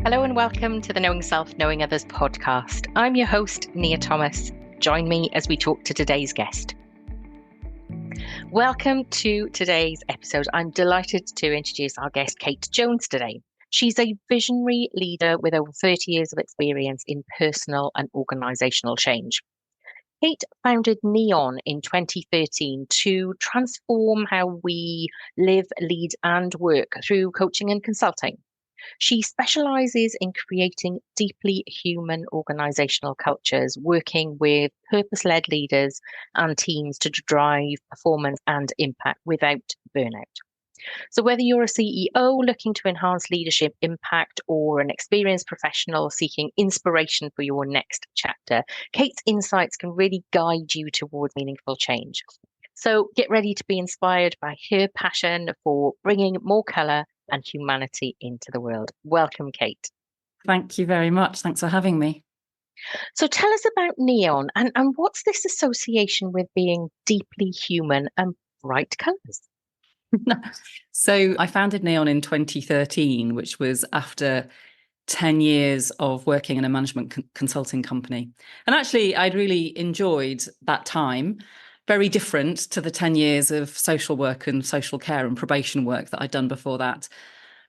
Hello and welcome to the Knowing Self, Knowing Others podcast. I'm your host, Nia Thomas. Join me as we talk to today's guest. Welcome to today's episode. I'm delighted to introduce our guest, Kate Jones, today. She's a visionary leader with over 30 years of experience in personal and organisational change. Kate founded Neon in 2013 to transform how we live, lead and work through coaching and consulting. She specialises in creating deeply human organisational cultures, working with purpose-led leaders and teams to drive performance and impact without burnout. So whether you're a CEO looking to enhance leadership impact or an experienced professional seeking inspiration for your next chapter, Kate's insights can really guide you towards meaningful change. So get ready to be inspired by her passion for bringing more colour and humanity into the world. Welcome, Kate. Thank you very much. Thanks for having me. So tell us about Neon and what's this association with being deeply human and bright colours? So I founded Neon in 2013, which was after 10 years of working in a management consulting company. And actually, I'd really enjoyed that time. Very different to the 10 years of social work and social care and probation work that I'd done before that.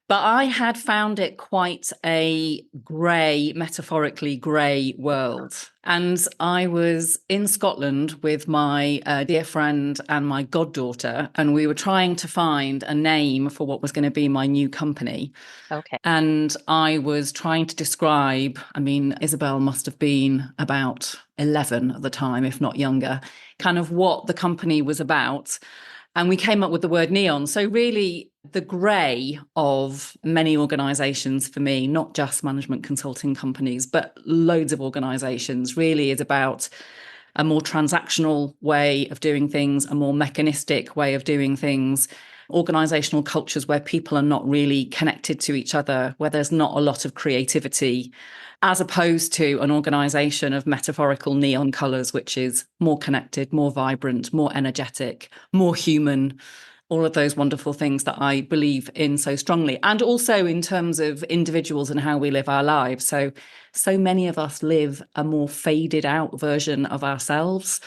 But I had found it quite a grey, metaphorically grey world. And I was in Scotland with my dear friend and my goddaughter, and we were trying to find a name for what was going to be my new company. Okay. And I was trying to describe, Isabel must have been about 11 at the time, if not younger, kind of what the company was about. And we came up with the word neon. So really the grey of many organisations for me, not just management consulting companies, but loads of organisations, really is about a more transactional way of doing things, a more mechanistic way of doing things, organisational cultures where people are not really connected to each other, where there's not a lot of creativity, as opposed to an organisation of metaphorical neon colours, which is more connected, more vibrant, more energetic, more human, all of those wonderful things that I believe in so strongly. And also in terms of individuals and how we live our lives. So many of us live a more faded out version of ourselves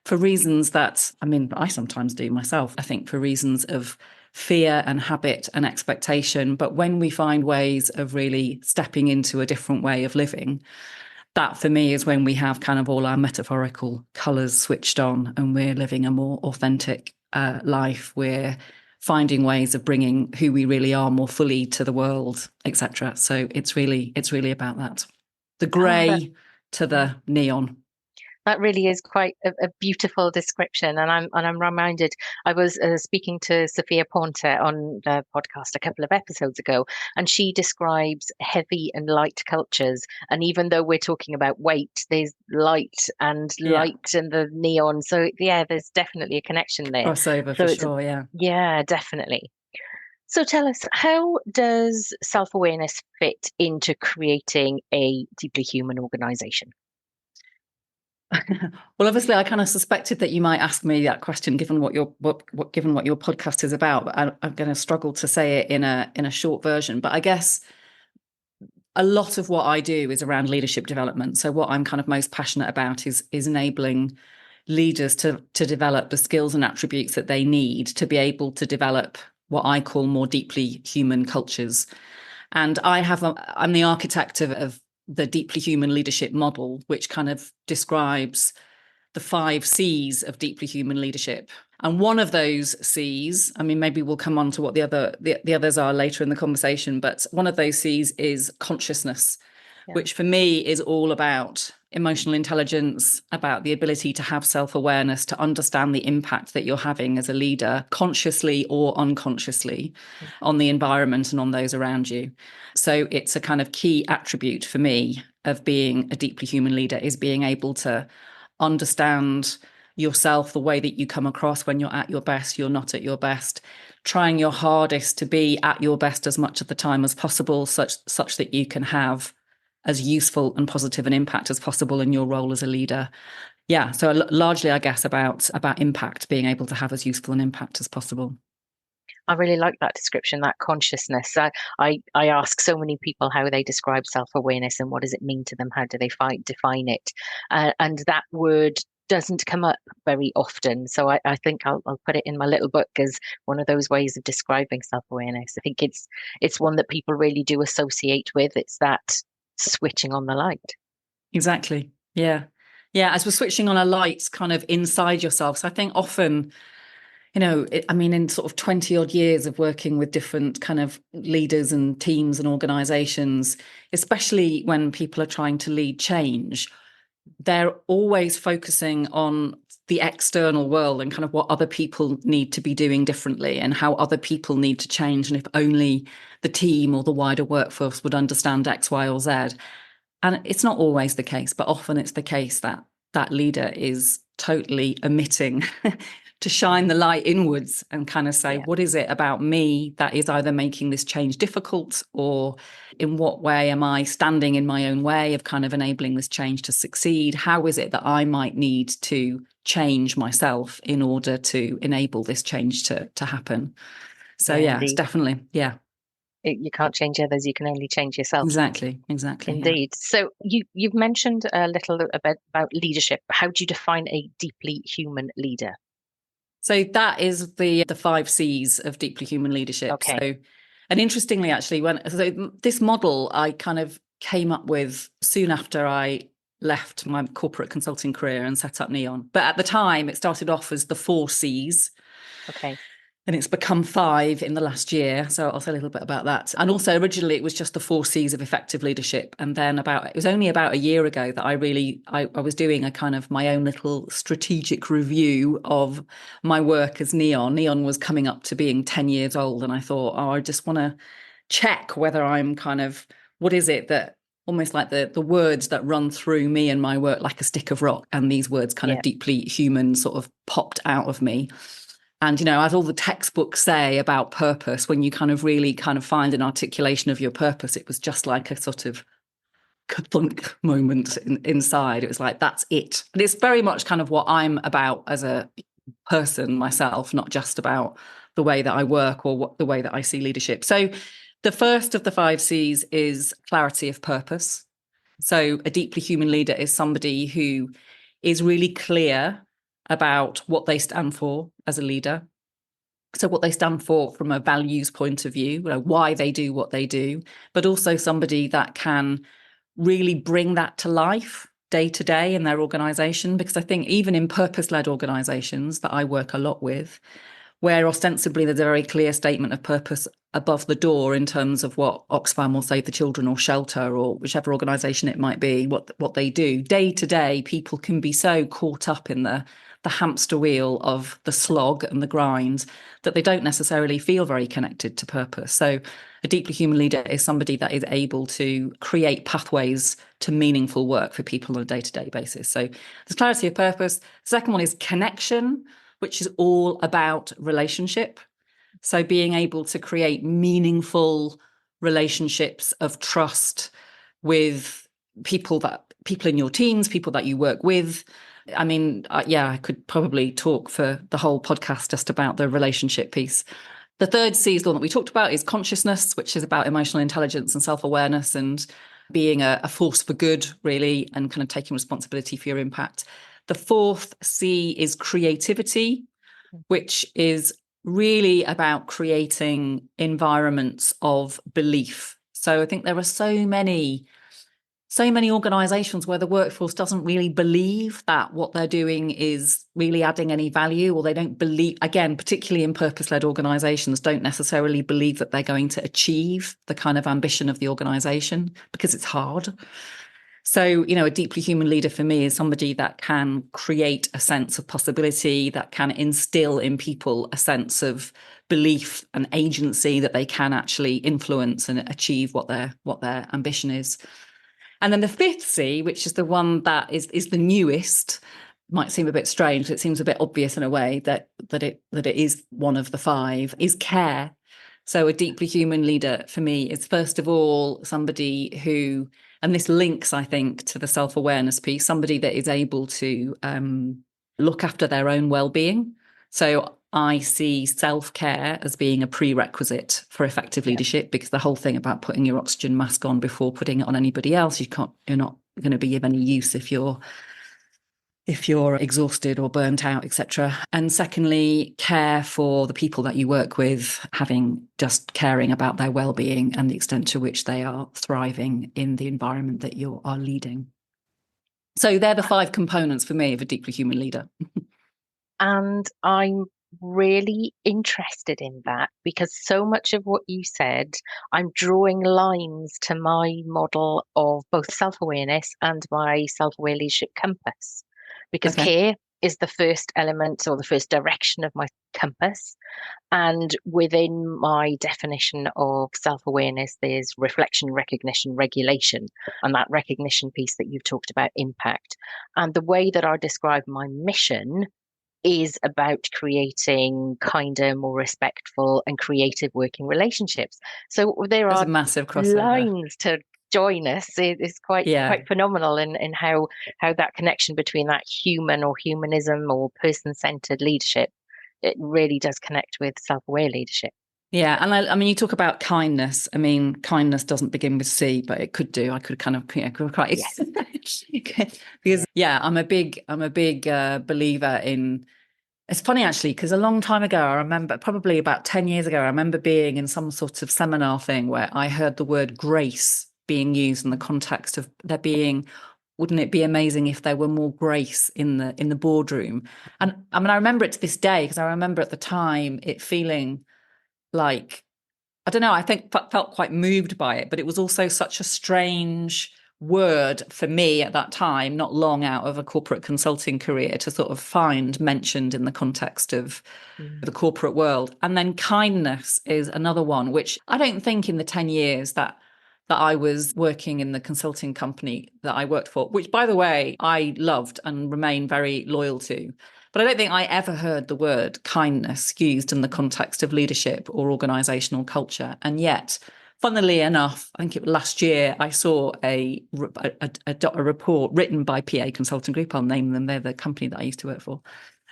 for reasons that, I sometimes do myself, I think for reasons of fear and habit and expectation. But when we find ways of really stepping into a different way of living, that for me is when we have kind of all our metaphorical colours switched on and we're living a more authentic life. We're finding ways of bringing who we really are more fully to the world, etc. So it's really about that. The grey to the neon. That really is quite a beautiful description, and I'm reminded. I was speaking to Sophia Ponte on the podcast a couple of episodes ago, and she describes heavy and light cultures. And even though we're talking about weight, there's light and the neon. So yeah, there's definitely a connection there. Crossover for sure. Yeah, definitely. So tell us, how does self-awareness fit into creating a deeply human organization? Well, obviously, I kind of suspected that you might ask me that question, given what your podcast is about. But I'm going to struggle to say it in a short version. But I guess a lot of what I do is around leadership development. So what I'm kind of most passionate about is enabling leaders to develop the skills and attributes that they need to be able to develop what I call more deeply human cultures. And I'm the architect of the deeply human leadership model, which kind of describes the 5 C's of deeply human leadership. And one of those C's, maybe we'll come on to what the others are later in the conversation, but one of those C's is consciousness, which for me is all about emotional intelligence, about the ability to have self-awareness, to understand the impact that you're having as a leader, consciously or unconsciously, on the environment and on those around you. So it's a kind of key attribute for me of being a deeply human leader, is being able to understand yourself, the way that you come across when you're at your best, you're not at your best, trying your hardest to be at your best as much of the time as possible, such that you can have as useful and positive an impact as possible in your role as a leader. Yeah, so largely, I guess, about impact, being able to have as useful an impact as possible. I really like that description, that consciousness. I ask so many people how they describe self-awareness and what does it mean to them? How do they define it? And that word doesn't come up very often. So I think I'll put it in my little book as one of those ways of describing self-awareness. I think it's one that people really do associate with. It's that switching on the light. Exactly. Yeah. Yeah. As we're switching on a light kind of inside yourself. So I think often, I mean, in sort of 20 odd years of working with different kind of leaders and teams and organizations, especially when people are trying to lead change, they're always focusing on the external world and kind of what other people need to be doing differently and how other people need to change. And if only the team or the wider workforce would understand X, Y, or Z. And it's not always the case, but often it's the case that that leader is totally omitting to shine the light inwards and kind of say, Yeah. what is it about me that is either making this change difficult, or in what way am I standing in my own way of kind of enabling this change to succeed? How is it that I might need to change myself in order to enable this change to happen? So Yeah, yeah, it's indeed. definitely, yeah, You can't change others, you can only change yourself. exactly, yeah. Indeed. So you've mentioned a little bit about leadership. How do you define a deeply human leader? So that is the 5 C's of deeply human leadership. Okay. So, and interestingly, actually, this model I kind of came up with soon after I left my corporate consulting career and set up Neon. But at the time, it started off as the 4 C's. Okay. And it's become 5 in the last year. So I'll say a little bit about that. And also originally it was just the 4 C's of effective leadership. And then it was only about a year ago that I was doing a kind of my own little strategic review of my work as Neon. Neon was coming up to being 10 years old. And I thought, I just want to check whether I'm kind of, what is it that almost like the words that run through me and my work like a stick of rock. And these words kind of Yeah. deeply human sort of popped out of me. And, as all the textbooks say about purpose, when you kind of really kind of find an articulation of your purpose, it was just like a sort of kathunk moment inside. It was like, that's it. And it's very much kind of what I'm about as a person myself, not just about the way that I work or the way that I see leadership. So the first of the 5 C's is clarity of purpose. So a deeply human leader is somebody who is really clear about what they stand for as a leader. So what they stand for from a values point of view, why they do what they do, but also somebody that can really bring that to life day to day in their organization. Because I think even in purpose-led organizations that I work a lot with, where ostensibly there's a very clear statement of purpose above the door in terms of what Oxfam will Save the Children or Shelter or whichever organisation it might be, what they do. Day to day, people can be so caught up in the hamster wheel of the slog and the grind that they don't necessarily feel very connected to purpose. So a deeply human leader is somebody that is able to create pathways to meaningful work for people on a day-to-day basis. So there's clarity of purpose. The second one is connection, which is all about relationship. So being able to create meaningful relationships of trust with people in your teams, people that you work with. I mean, I could probably talk for the whole podcast just about the relationship piece. The third C is the one that we talked about, is consciousness, which is about emotional intelligence and self-awareness and being a force for good, really, and kind of taking responsibility for your impact. The fourth C is creativity, which is really about creating environments of belief. So I think there are so many organizations where the workforce doesn't really believe that what they're doing is really adding any value, or they don't believe, again, particularly in purpose-led organizations, don't necessarily believe that they're going to achieve the kind of ambition of the organization because it's hard. So, a deeply human leader for me is somebody that can create a sense of possibility, that can instill in people a sense of belief and agency that they can actually influence and achieve what their ambition is. And then the fifth C, which is the one that is the newest, might seem a bit strange. It seems a bit obvious in a way that it is one of the 5, is care. So a deeply human leader for me is first of all somebody who, and this links, I think, to the self-awareness piece, somebody that is able to look after their own well-being. So I see self-care as being a prerequisite for effective leadership, because the whole thing about putting your oxygen mask on before putting it on anybody else, you're not going to be of any use if you're exhausted or burnt out, etc. And secondly, care for the people that you work with, just caring about their well-being and the extent to which they are thriving in the environment that you are leading. So they're the 5 components for me of a deeply human leader. And I'm really interested in that because so much of what you said, I'm drawing lines to my model of both self-awareness and my self-aware leadership compass. Because Okay. care is the first element or the first direction of my compass. And within my definition of self-awareness, there's reflection, recognition, regulation, and that recognition piece that you've talked about, impact. And the way that I describe my mission is about creating kinder, more respectful and creative working relationships. So there There's are a massive crossover. lines to join us. It's quite Yeah. phenomenal in how that connection between that human or humanism or person-centered leadership, it really does connect with self-aware leadership. Yeah. And I mean, you talk about kindness. I mean, kindness doesn't begin with C, but it could do. I could kind of, quite, Yes. because I'm a big believer in. It's funny, actually, because a long time ago, I remember, probably about 10 years ago, I remember being in some sort of seminar thing where I heard the word grace being used in the context of there being, wouldn't it be amazing if there were more grace in the boardroom? And I mean, I remember it to this day, because I remember at the time it feeling like, I don't know, I think felt quite moved by it, but it was also such a strange word for me at that time, not long out of a corporate consulting career, to sort of find mentioned in the context of the corporate world. And then kindness is another one, which I don't think in the 10 years that I was working in the consulting company that I worked for, which, by the way, I loved and remain very loyal to. But I don't think I ever heard the word kindness used in the context of leadership or organisational culture. And yet, funnily enough, I think last year I saw a report written by PA Consulting Group, I'll name them, they're the company that I used to work for,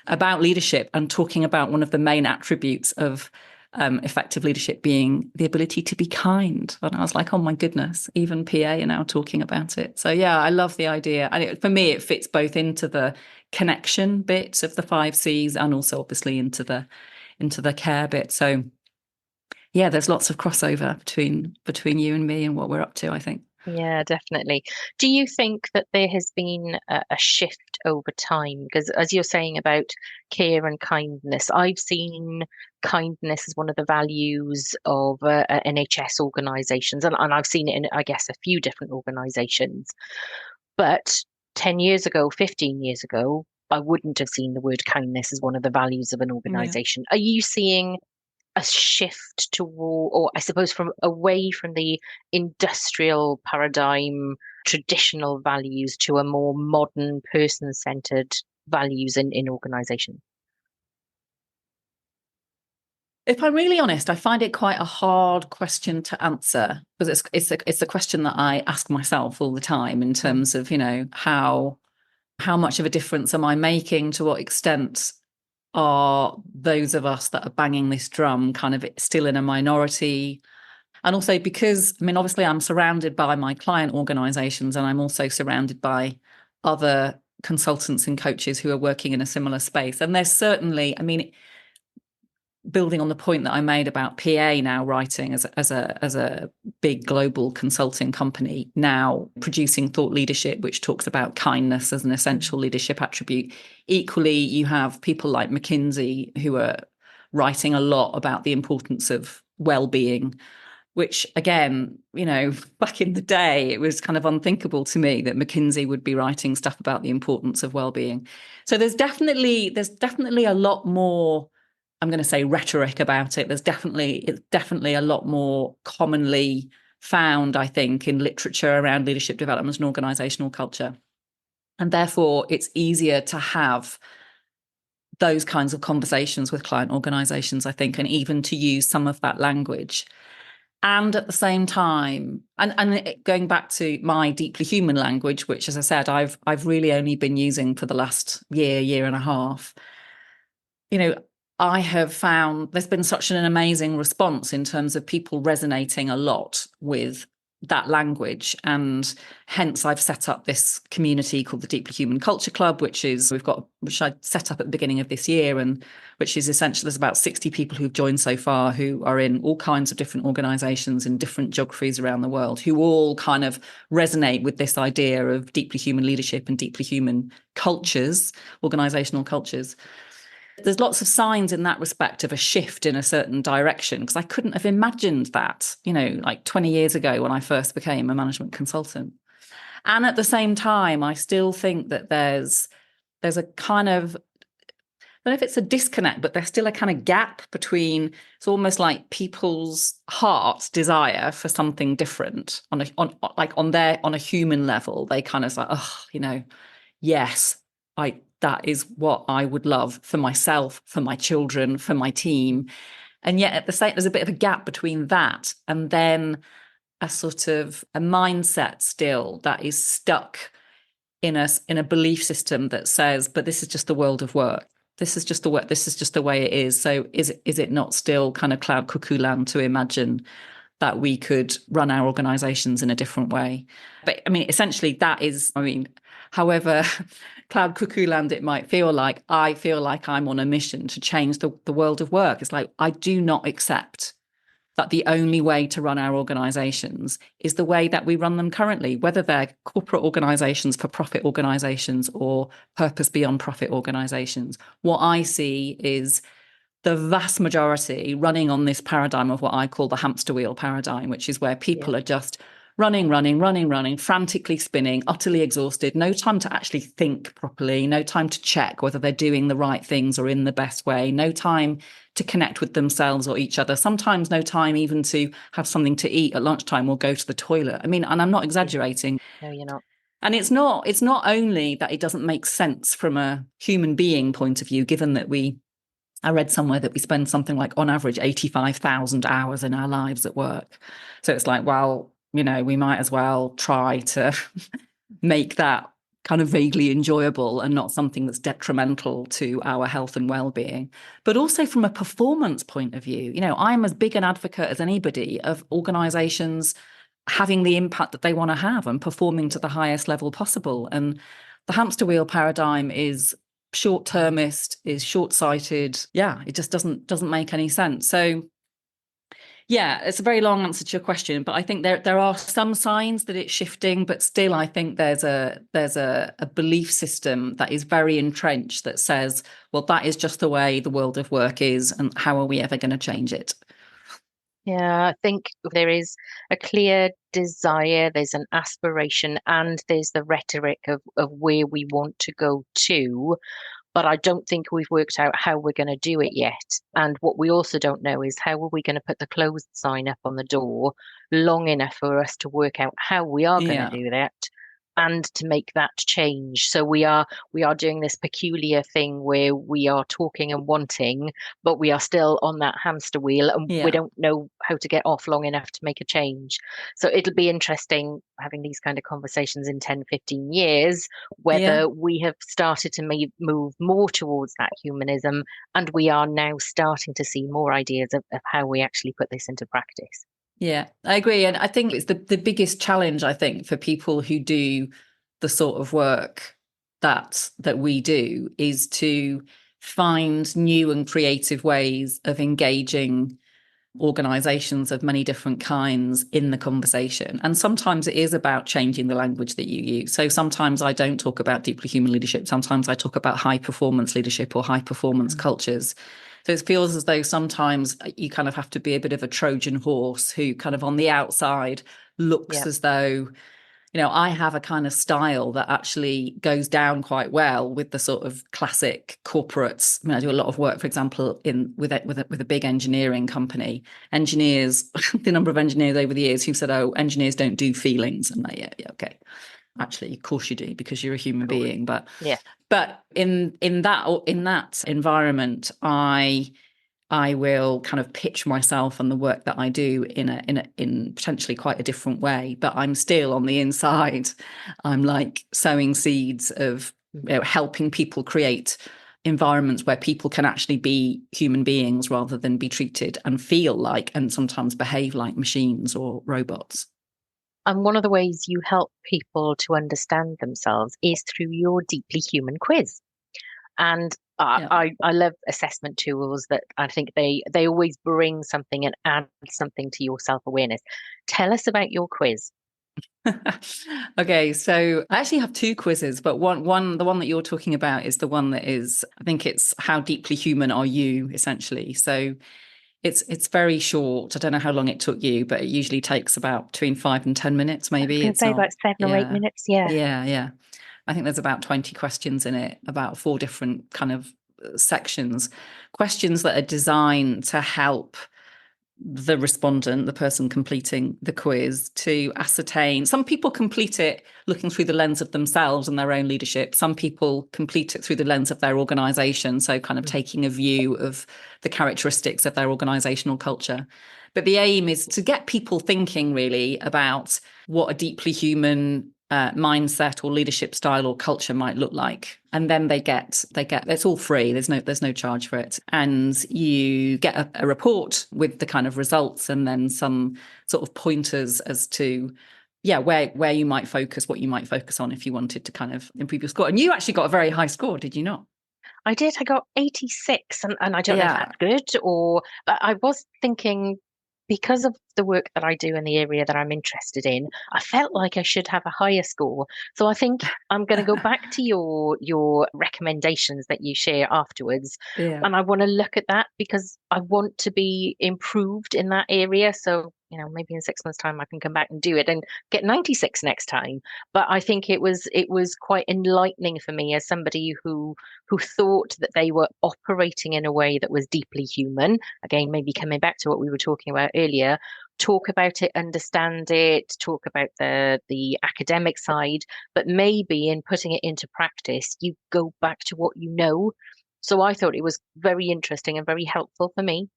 about leadership and talking about one of the main attributes of effective leadership being the ability to be kind. And I was like, oh my goodness, even PA are now talking about it. So yeah, I love the idea. And for me, it fits both into the connection bit of the 5 C's and also obviously into the care bit. So yeah, there's lots of crossover between you and me and what we're up to, I think. Yeah, definitely. Do you think that there has been a shift over time? Because as you're saying about care and kindness, I've seen kindness as one of the values of NHS organisations, and I've seen it in, I guess, a few different organisations. But 10 years ago, 15 years ago, I wouldn't have seen the word kindness as one of the values of an Yeah. organisation. Are you seeing a shift toward, or I suppose from away from the industrial paradigm, traditional values to a more modern, person-centered values in organization? If I'm really honest, I find it quite a hard question to answer, because it's a question that I ask myself all the time in Mm, terms of, how much of a difference am I making? To what extent are those of us that are banging this drum kind of still in a minority? And also because, I mean, obviously I'm surrounded by my client organizations, and I'm also surrounded by other consultants and coaches who are working in a similar space. And there's certainly, I mean, building on the point that I made about PA now writing as a big global consulting company, now producing thought leadership, which talks about kindness as an essential leadership attribute. Equally, you have people like McKinsey who are writing a lot about the importance of well-being, which again, back in the day, it was kind of unthinkable to me that McKinsey would be writing stuff about the importance of well-being. So there's definitely a lot more, I'm going to say, rhetoric about it. It's definitely a lot more commonly found, I think, in literature around leadership development and organizational culture. And therefore, it's easier to have those kinds of conversations with client organizations, I think, and even to use some of that language. And at the same time, and going back to my deeply human language, which, as I said, I've really only been using for the last year and a half, I have found there's been such an amazing response in terms of people resonating a lot with that language. And hence I've set up this community called the Deeply Human Culture Club, which I set up at the beginning of this year, and which is essentially, there's about 60 people who've joined so far, who are in all kinds of different organizations in different geographies around the world, who all kind of resonate with this idea of deeply human leadership and deeply human cultures, organizational cultures. There's lots of signs in that respect of a shift in a certain direction, because I couldn't have imagined that, like 20 years ago when I first became a management consultant. And at the same time, I still think that there's a kind of, I don't know if it's a disconnect, but there's still a kind of gap between, it's almost like people's heart's desire for something different on a human level. They kind of like, yes, that is what I would love for myself, for my children, for my team. And yet at the same, there's a bit of a gap between that and then a sort of a mindset still that is stuck in a belief system that says, but this is just the world of work. This is just the work. This is just the way it is. So is it not still kind of cloud cuckoo land to imagine that we could run our organizations in a different way? But I mean, essentially that is, however cloud cuckoo land it might feel like, I feel like I'm on a mission to change the world of work. It's like, I do not accept that the only way to run our organizations is the way that we run them currently, whether they're corporate organizations, for-profit organizations, or purpose beyond profit organizations. What I see is the vast majority running on this paradigm of what I call the hamster wheel paradigm, which is where people are just running, frantically spinning, utterly exhausted, no time to actually think properly, no time to check whether they're doing the right things or in the best way, no time to connect with themselves or each other, sometimes no time even to have something to eat at lunchtime or go to the toilet. I mean, and I'm not exaggerating. No, you're not. And it's not only that it doesn't make sense from a human being point of view, given that I read somewhere that we spend something like on average 85,000 hours in our lives at work. So it's like, well, we might as well try to make that kind of vaguely enjoyable and not something that's detrimental to our health and well-being. But also from a performance point of view, I'm as big an advocate as anybody of organizations having the impact that they want to have and performing to the highest level possible. And the hamster wheel paradigm is short-termist, is short-sighted. Yeah, it just doesn't make any sense. So yeah, it's a very long answer to your question, but I think there are some signs that it's shifting, but still I think there's a belief system that is very entrenched that says, well, that is just the way the world of work is, and how are we ever going to change it? Yeah, I think there is a clear desire, there's an aspiration, and there's the rhetoric of where we want to go to. But I don't think we've worked out how we're going to do it yet. And what we also don't know is how are we going to put the closed sign up on the door long enough for us to work out how we are going to Yeah. do that and to make that change. So we are doing this peculiar thing where we are talking and wanting, but we are still on that hamster wheel and we Yeah. don't know how to get off long enough to make a change. So it'll be interesting having these kind of conversations in 10, 15 years, Yeah. whether we have started to move more towards that humanism and we are now starting to see more ideas of how we actually put this into practice. Yeah, I agree. And I think it's the biggest challenge, I think, for people who do the sort of work that we do, is to find new and creative ways of engaging organizations of many different kinds in the conversation. And sometimes it is about changing the language that you use. So sometimes I don't talk about deeply human leadership. Sometimes I talk about high performance leadership or high performance cultures. So it feels as though sometimes you kind of have to be a bit of a Trojan horse who kind of on the outside looks Yeah. as though, I have a kind of style that actually goes down quite well with the sort of classic corporates. I mean, I do a lot of work, for example, with a big engineering company. Engineers, the number of engineers over the years who've said, "Oh, engineers don't do feelings," and like, yeah, okay. Actually, of course you do, because you're a human being. But Yeah. in that environment, I will kind of pitch myself and the work that I do in potentially quite a different way, but I'm still on the inside. I'm like sowing seeds of helping people create environments where people can actually be human beings rather than be treated and feel like and sometimes behave like machines or robots. And one of the ways you help people to understand themselves is through your deeply human quiz. And Yeah. I love assessment tools that I think they always bring something and add something to your self-awareness. Tell us about your quiz. Okay, so I actually have two quizzes, but the one that you're talking about is the one that is, I think it's how deeply human are you, essentially. So it's very short. I don't know how long it took you, but it usually takes about between 5 and 10 minutes, I was maybe. going to It's say not, about 7 or 8 yeah, minutes. Yeah. yeah. I think there's about 20 questions in it, about four different kind of sections, questions that are designed to help the respondent, the person completing the quiz, to ascertain. Some people complete it looking through the lens of themselves and their own leadership. Some people complete it through the lens of their organisation, so kind of taking a view of the characteristics of their organisational culture. But the aim is to get people thinking really about what a deeply human mindset or leadership style or culture might look like. And then they get it's all free. There's no charge for it. And you get a report with the kind of results and then some sort of pointers as to where you might focus, what you might focus on if you wanted to kind of improve your score. And you actually got a very high score, did you not? I did. I got 86, and I don't know if Yeah. that's good but I was thinking because of the work that I do in the area that I'm interested in, I felt like I should have a higher score. So I think I'm going to go back to your recommendations that you share afterwards, Yeah. and I want to look at that because I want to be improved in that area. So, maybe in 6 months' time I can come back and do it and get 96 next time. But I think it was quite enlightening for me as somebody who thought that they were operating in a way that was deeply human. Again, maybe coming back to what we were talking about earlier, talk about it, understand it, talk about the academic side, but maybe in putting it into practice, you go back to what you know. So I thought it was very interesting and very helpful for me.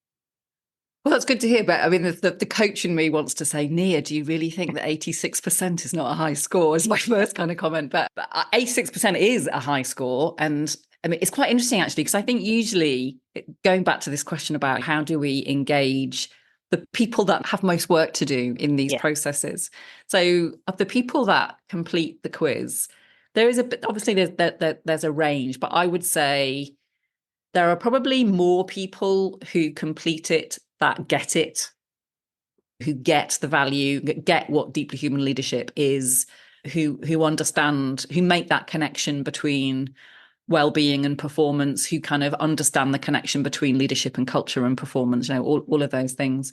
Well, that's good to hear. But I mean, the coach in me wants to say, Nia, do you really think that 86% is not a high score? Is my first kind of comment. But 86% is a high score. And I mean, it's quite interesting, actually, because I think usually going back to this question about how do we engage the people that have most work to do in these Yeah. processes. So of the people that complete the quiz, there is a bit, obviously there's a range, but I would say there are probably more people who complete it that get it, who get the value, get what deeply human leadership is, who understand, who make that connection between well-being and performance, who kind of understand the connection between leadership and culture and performance, all of those things.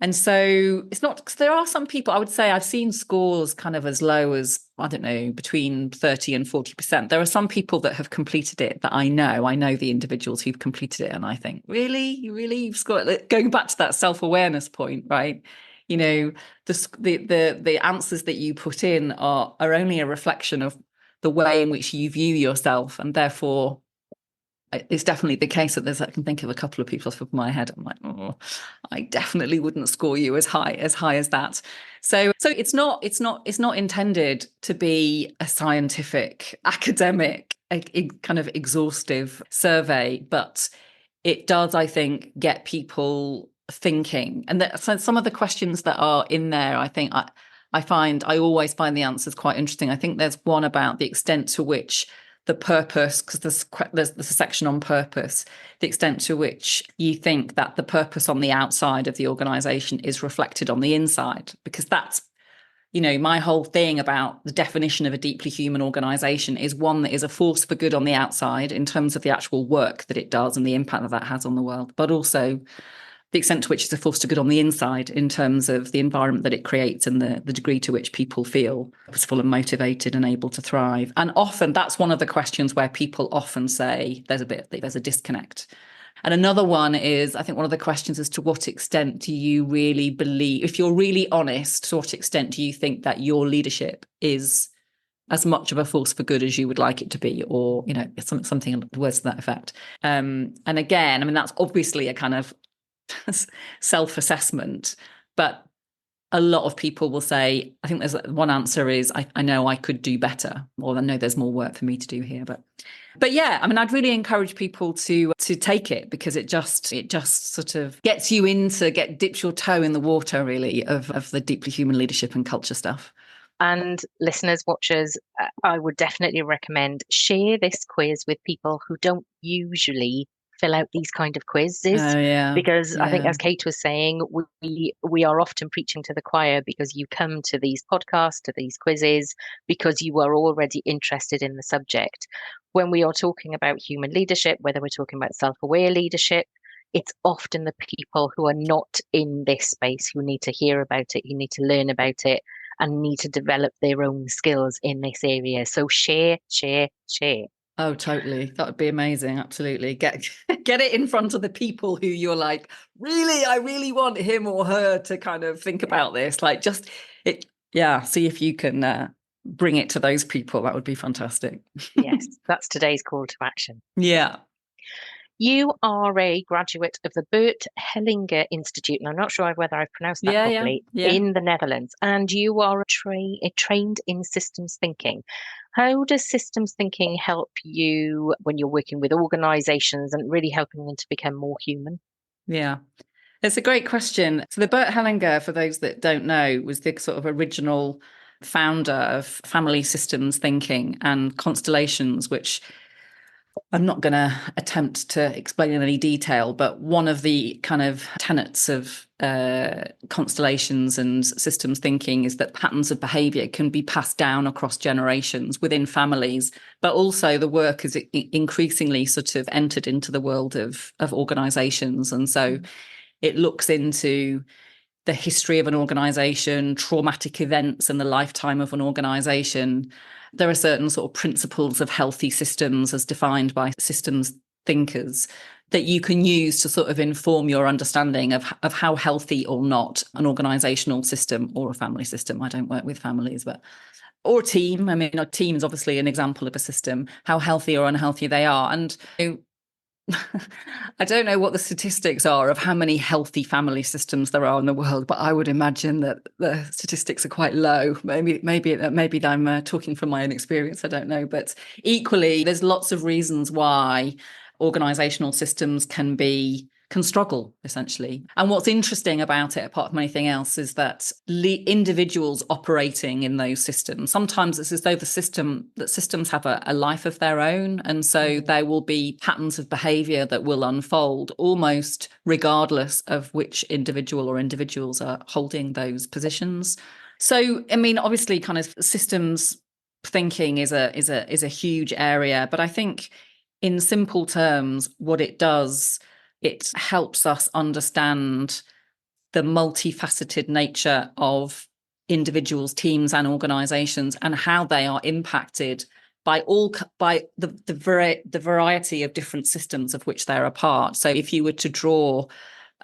And so it's not, because there are some people, I would say I've seen scores kind of as low as, I don't know, between 30 and 40%. There are some people that have completed it that I know the individuals who've completed it. And I think, really, you've scored, going back to that self-awareness point, right? The answers that you put in are only a reflection of the way in which you view yourself. And therefore, it's definitely the case that I can think of a couple of people off the top of my head. I'm like, oh, I definitely wouldn't score you as high as that. So it's not intended to be a scientific, academic, kind of exhaustive survey, but it does, I think, get people thinking. And so some of the questions that are in there, I think I always find the answers quite interesting. I think there's one about the extent to which the purpose, because there's a section on purpose, the extent to which you think that the purpose on the outside of the organization is reflected on the inside, because that's, my whole thing about the definition of a deeply human organization is one that is a force for good on the outside in terms of the actual work that it does and the impact that has on the world, but also the extent to which it's a force to good on the inside in terms of the environment that it creates and the degree to which people feel purposeful and motivated and able to thrive. And often that's one of the questions where people often say there's a disconnect. And another one is, I think one of the questions is, to what extent do you really believe, if you're really honest, to what extent do you think that your leadership is as much of a force for good as you would like it to be, or, something words to that effect. And again, I mean, that's obviously a kind of self-assessment, but a lot of people will say, I think there's one answer is, I know I could do better, or I know there's more work for me to do here. But yeah, I mean, I'd really encourage people to take it, because it just sort of gets you dips your toe in the water, really, of the deeply human leadership and culture stuff. And listeners, watchers, I would definitely recommend share this quiz with people who don't usually fill out these kind of quizzes, Oh yeah, because I think, yeah. as Kate was saying, we are often preaching to the choir, because you come to these podcasts, to these quizzes, because you are already interested in the subject. When we are talking about human leadership, whether we're talking about self-aware leadership, it's often the people who are not in this space who need to hear about it, who need to learn about it, and need to develop their own skills in this area. So share, share, share. Oh, totally. That would be amazing. Absolutely. Get it in front of the people who you're like, really, I really want him or her to kind of think about this. Like, just it, yeah, see if you can bring it to those people. That would be fantastic. Yes, that's today's call to action. Yeah. You are a graduate of the Bert Hellinger Institute, and I'm not sure whether I've pronounced that Yeah, yeah, properly, yeah. in the Netherlands, and you are trained in systems thinking. How does systems thinking help you when you're working with organizations and really helping them to become more human? Yeah. It's a great question. So the Bert Hellinger, for those that don't know, was the sort of original founder of family systems thinking and constellations, which I'm not going to attempt to explain in any detail, but one of the kind of tenets of constellations and systems thinking is that patterns of behavior can be passed down across generations within families, but also the work is increasingly sort of entered into the world of organizations. And so it looks into the history of an organization, traumatic events in the lifetime of an organization. There are certain sort of principles of healthy systems as defined by systems thinkers that you can use to sort of inform your understanding of how healthy or not an organizational system or a family system. I don't work with families, but or a team. I mean, a team is obviously an example of a system, how healthy or unhealthy they are. And I don't know what the statistics are of how many healthy family systems there are in the world, but I would imagine that the statistics are quite low. Maybe I'm talking from my own experience. I don't know, but equally, there's lots of reasons why organizational systems can struggle, essentially. And what's interesting about it, apart from anything else, is that individuals operating in those systems, sometimes it's as though systems have a life of their own. And so there will be patterns of behavior that will unfold almost regardless of which individual or individuals are holding those positions. So, I mean, obviously, kind of systems thinking is a huge area, but I think in simple terms, what it does, it helps us understand the multifaceted nature of individuals, teams, and organizations, and how they are impacted by the variety of different systems of which they're a part. So if you were to draw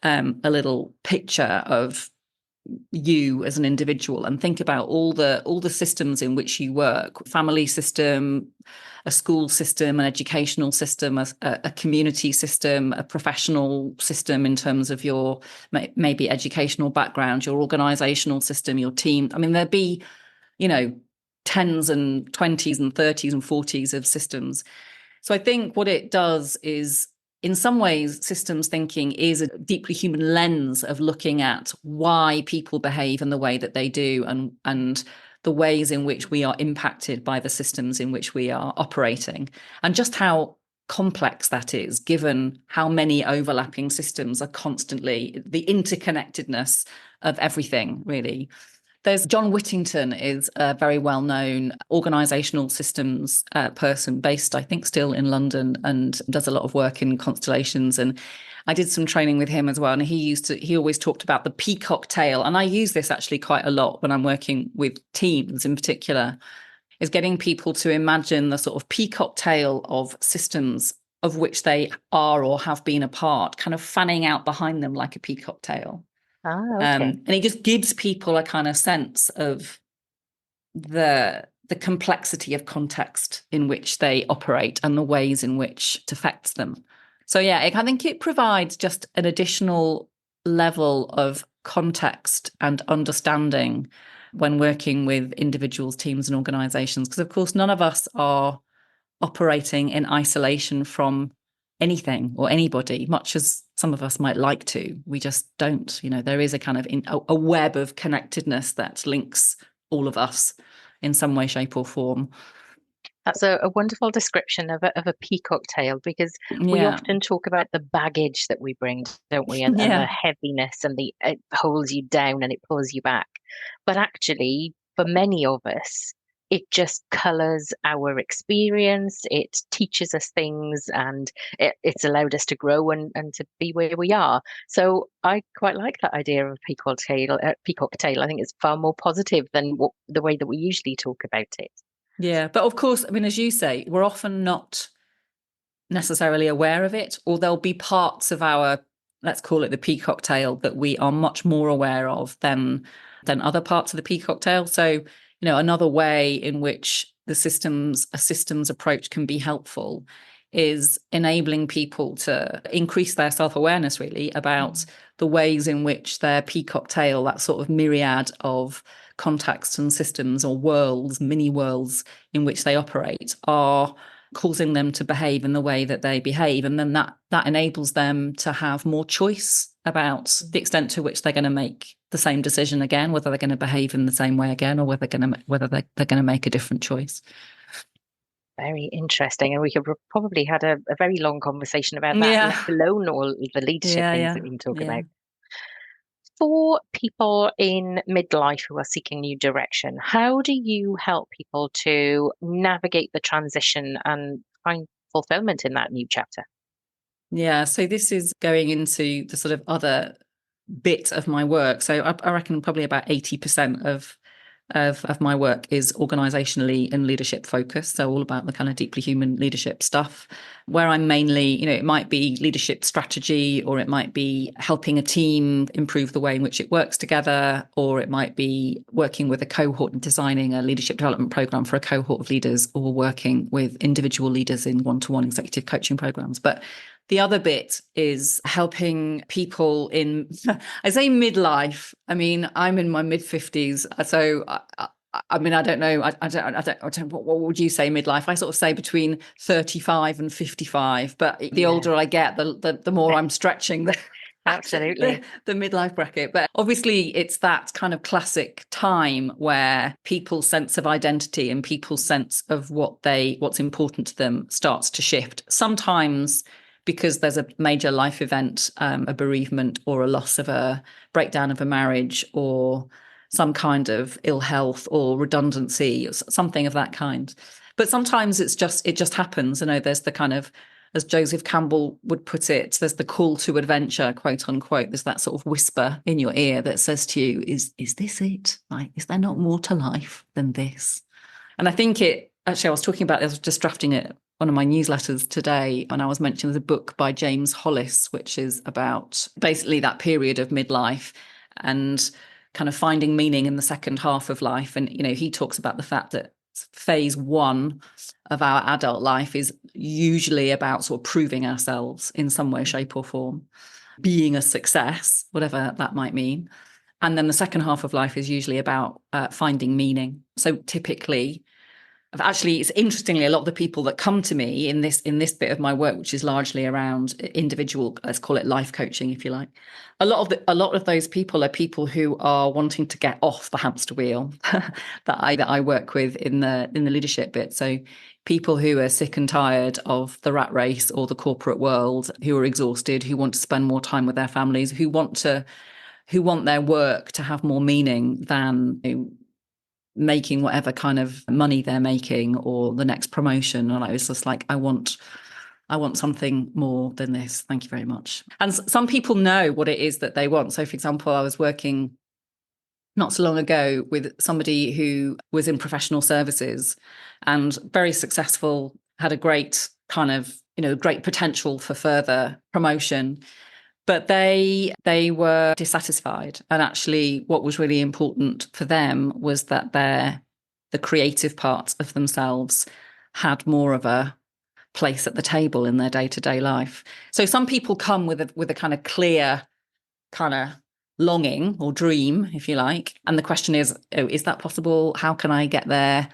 a little picture of you as an individual and think about all the systems in which you work, family system, a school system, an educational system, a community system, a professional system in terms of your maybe educational background, your organizational system, your team. I mean, there'd be, tens and 20s and 30s and 40s of systems. So I think what it does is, in some ways, systems thinking is a deeply human lens of looking at why people behave in the way that they do, and the ways in which we are impacted by the systems in which we are operating, and just how complex that is, given how many overlapping systems are constantly, the interconnectedness of everything, really. There's John Whittington is a very well-known organisational systems person based, I think, still in London, and does a lot of work in constellations. And I did some training with him as well. And he always talked about the peacock tail. And I use this actually quite a lot when I'm working with teams in particular, is getting people to imagine the sort of peacock tail of systems of which they are or have been a part, kind of fanning out behind them like a peacock tail. Okay. And it just gives people a kind of sense of the complexity of context in which they operate and the ways in which it affects them. So yeah, I think it provides just an additional level of context and understanding when working with individuals, teams, and organizations. Because, of course, none of us are operating in isolation from anything or anybody, much as some of us might like to. We just don't. There is a kind of a web of connectedness that links all of us in some way, shape, or form. That's a wonderful description of a peacock tail, because we Yeah. often talk about the baggage that we bring, don't we? And the Yeah. heaviness, and it holds you down and it pulls you back. But actually, for many of us, it just colors our experience. It teaches us things, and it's allowed us to grow and to be where we are. So I quite like that idea of peacock tail. Peacock tail. I think it's far more positive than the way that we usually talk about it. Yeah. But of course, I mean, as you say, we're often not necessarily aware of it, or there'll be parts of our, let's call it the peacock tail, that we are much more aware of than other parts of the peacock tail. So, another way in which a systems approach can be helpful is enabling people to increase their self-awareness, really, about the ways in which their peacock tail, that sort of myriad of contexts and systems or worlds, mini worlds in which they operate, are causing them to behave in the way that they behave. And then that enables them to have more choice about the extent to which they're going to make the same decision again, whether they're going to behave in the same way again, or whether they're going to make a different choice. Very interesting. And we could probably had a very long conversation about that, let Yeah. alone all the leadership things Yeah. that we can talk Yeah. about. For people in midlife who are seeking new direction, how do you help people to navigate the transition and find fulfillment in that new chapter? Yeah. So this is going into the sort of other bit of my work. So I reckon probably about 80% of my work is organisationally and leadership focused. So all about the kind of deeply human leadership stuff, where I'm mainly, it might be leadership strategy, or it might be helping a team improve the way in which it works together, or it might be working with a cohort and designing a leadership development program for a cohort of leaders, or working with individual leaders in one-to-one executive coaching programs. But the other bit is helping people in, I say midlife. I mean, I'm in my mid-50s. So, I mean, I don't know. I don't, what would you say midlife? I sort of say between 35 and 55. But the older I get, the more I'm stretching Absolutely. the midlife bracket. But obviously, it's that kind of classic time where people's sense of identity and people's sense of what's important to them starts to shift. Sometimes because there's a major life event, a bereavement, or a loss of a breakdown of a marriage, or some kind of ill health or redundancy, or something of that kind. But sometimes it just happens. There's the kind of, as Joseph Campbell would put it, there's the call to adventure, quote unquote. There's that sort of whisper in your ear that says to you, is this it? Like, is there not more to life than this? And I think I was talking about, I was just drafting it, one of my newsletters today, and I was mentioning there's a book by James Hollis, which is about basically that period of midlife and kind of finding meaning in the second half of life. And, he talks about the fact that phase one of our adult life is usually about sort of proving ourselves in some way, shape, or form, being a success, whatever that might mean. And then the second half of life is usually about finding meaning. So typically, actually, it's interestingly, a lot of the people that come to me in this bit of my work, which is largely around individual, let's call it life coaching, if you like, a lot of those people are people who are wanting to get off the hamster wheel that I work with in the leadership bit. So people who are sick and tired of the rat race or the corporate world, who are exhausted, who want to spend more time with their families, who want their work to have more meaning than making whatever kind of money they're making or the next promotion. And I was just like, I want something more than this. Thank you very much. And some people know what it is that they want. So, for example, I was working not so long ago with somebody who was in professional services and very successful, had a great kind of, great potential for further promotion. But they were dissatisfied. And actually, what was really important for them was that the creative parts of themselves had more of a place at the table in their day-to-day life. So some people come with a kind of clear kind of longing or dream, if you like. And the question is, oh, is that possible? How can I get there?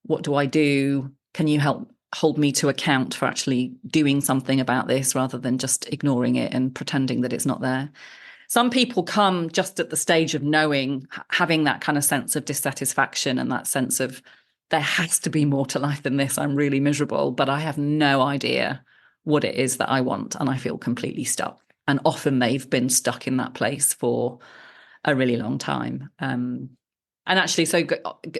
What do I do? Can you help hold me to account for actually doing something about this rather than just ignoring it and pretending that it's not there? Some people come just at the stage of knowing, having that kind of sense of dissatisfaction and that sense of there has to be more to life than this. I'm really miserable, but I have no idea what it is that I want, and I feel completely stuck. And often they've been stuck in that place for a really long time. And actually, so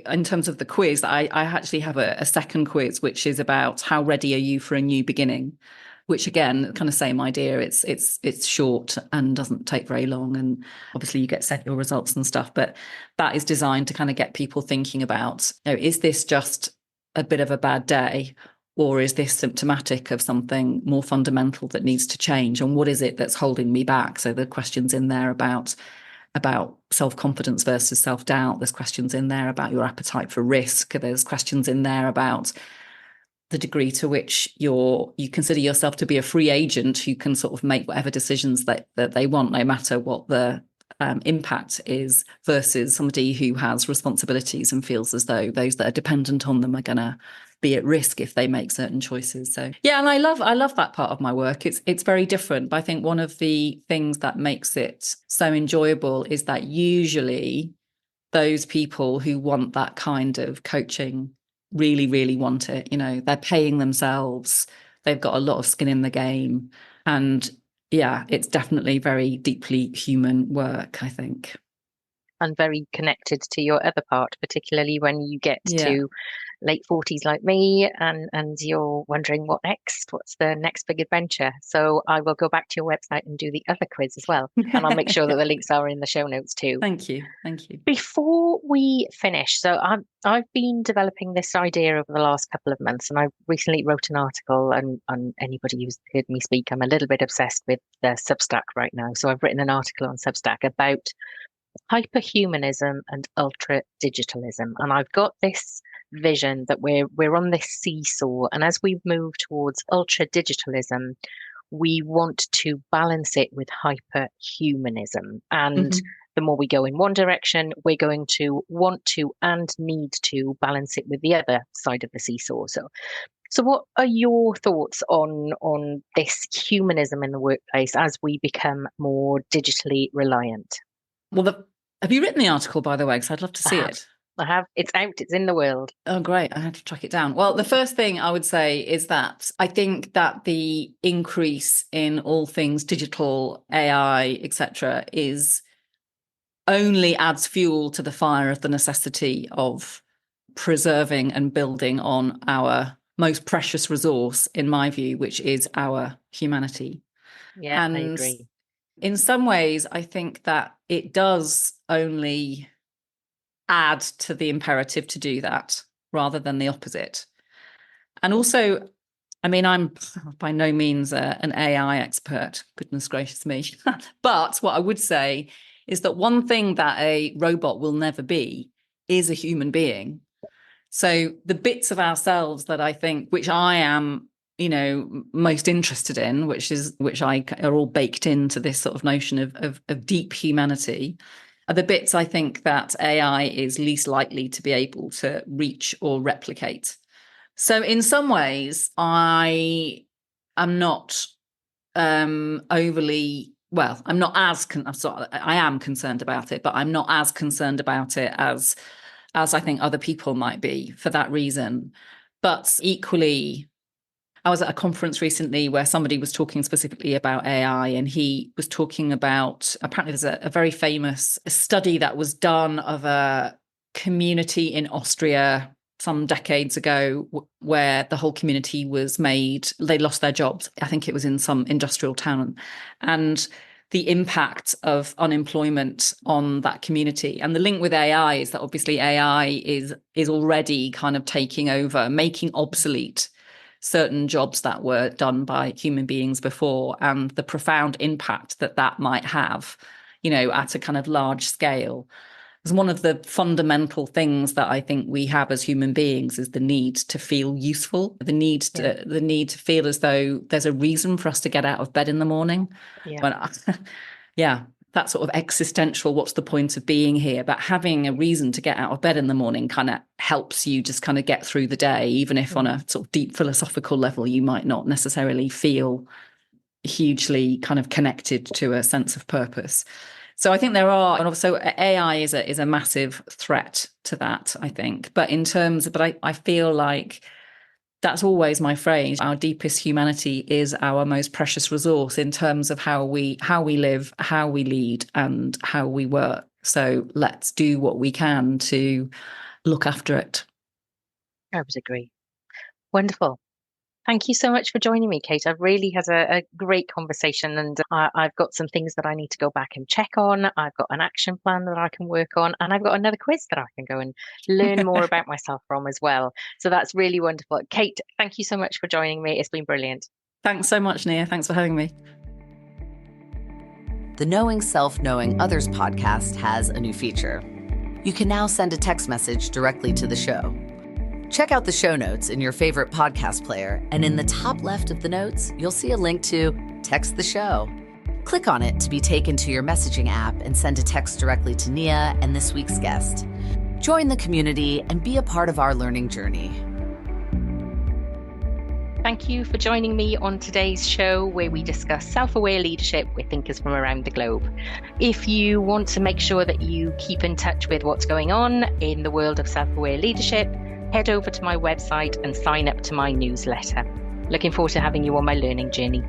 in terms of the quiz, I actually have a second quiz, which is about how ready are you for a new beginning, which again, kind of same idea. It's short and doesn't take very long. And obviously you get sent your results and stuff, but that is designed to kind of get people thinking about, is this just a bit of a bad day? Or is this symptomatic of something more fundamental that needs to change? And what is it that's holding me back? So the questions in there about self-confidence versus self-doubt. There's questions in there about your appetite for risk. There's questions in there about the degree to which you consider yourself to be a free agent who can sort of make whatever decisions that they want, no matter what the impact is, versus somebody who has responsibilities and feels as though those that are dependent on them are going to be at risk if they make certain choices. So yeah, and I love that part of my work. It's very different, but I think one of the things that makes it so enjoyable is that usually those people who want that kind of coaching really, really want it. They're paying themselves, they've got a lot of skin in the game, and yeah, it's definitely very deeply human work, I think. And very connected to your other part, particularly when you get to late 40s like me, and you're wondering what's the next big adventure. So I will go back to your website and do the other quiz as well. And I'll make sure that the links are in the show notes too. Thank you. Before we finish, so I've been developing this idea over the last couple of months, and I recently wrote an article, and anybody who's heard me speak, I'm a little bit obsessed with the Substack right now. So I've written an article on Substack about hyperhumanism and ultra digitalism. And I've got this vision that we're on this seesaw, and as we move towards ultra digitalism, we want to balance it with hyperhumanism. And the more we go in one direction, we're going to want to and need to balance it with the other side of the seesaw. So what are your thoughts on this humanism in the workplace as we become more digitally reliant? Well, have you written the article, by the way? Because I'd love to see it. I have. It's out. It's in the world. Oh, great. I had to track it down. Well, the first thing I would say is that I think that the increase in all things digital, AI, etc., only adds fuel to the fire of the necessity of preserving and building on our most precious resource, in my view, which is our humanity. Yeah, I agree. In some ways, I think that it does only add to the imperative to do that rather than the opposite. And also, I mean, I'm by no means an AI expert, goodness gracious me. But what I would say is that one thing that a robot will never be is a human being. So the bits of ourselves that I think, which I am, most interested in, which are all baked into this sort of notion of deep humanity, are the bits I think that AI is least likely to be able to reach or replicate. So in some ways, I am not overly, well, I'm not as, I am concerned about it, but I'm not as concerned about it as I think other people might be for that reason. But equally, I was at a conference recently where somebody was talking specifically about AI, and he was talking about, apparently there's a very famous study that was done of a community in Austria some decades ago where the whole community they lost their jobs. I think it was in some industrial town, and the impact of unemployment on that community. And the link with AI is that obviously AI is already kind of taking over, making obsolete certain jobs that were done by human beings before, and the profound impact that might have, at a kind of large scale. Because one of the fundamental things that I think we have as human beings is the need to feel useful, the need to feel as though there's a reason for us to get out of bed in the morning. Yeah. Yeah. that sort of existential, what's the point of being here? But having a reason to get out of bed in the morning kind of helps you just kind of get through the day, even if on a sort of deep philosophical level, you might not necessarily feel hugely kind of connected to a sense of purpose. So I think there are, and also AI is a massive threat to that, I think. But I feel like that's always my phrase. Our deepest humanity is our most precious resource in terms of how we live, how we lead, and how we work. So let's do what we can to look after it. I would agree. Wonderful. Thank you so much for joining me, Kate. I've really had a great conversation, and I've got some things that I need to go back and check on. I've got an action plan that I can work on, and I've got another quiz that I can go and learn more about myself from as well. So that's really wonderful. Kate, thank you so much for joining me. It's been brilliant. Thanks so much, Nia. Thanks for having me. The Knowing Self, Knowing Others podcast has a new feature. You can now send a text message directly to the show. Check out the show notes in your favorite podcast player, and in the top left of the notes, you'll see a link to Text the Show. Click on it to be taken to your messaging app and send a text directly to Nia and this week's guest. Join the community and be a part of our learning journey. Thank you for joining me on today's show, where we discuss self-aware leadership with thinkers from around the globe. If you want to make sure that you keep in touch with what's going on in the world of self-aware leadership, head over to my website and sign up to my newsletter. Looking forward to having you on my learning journey.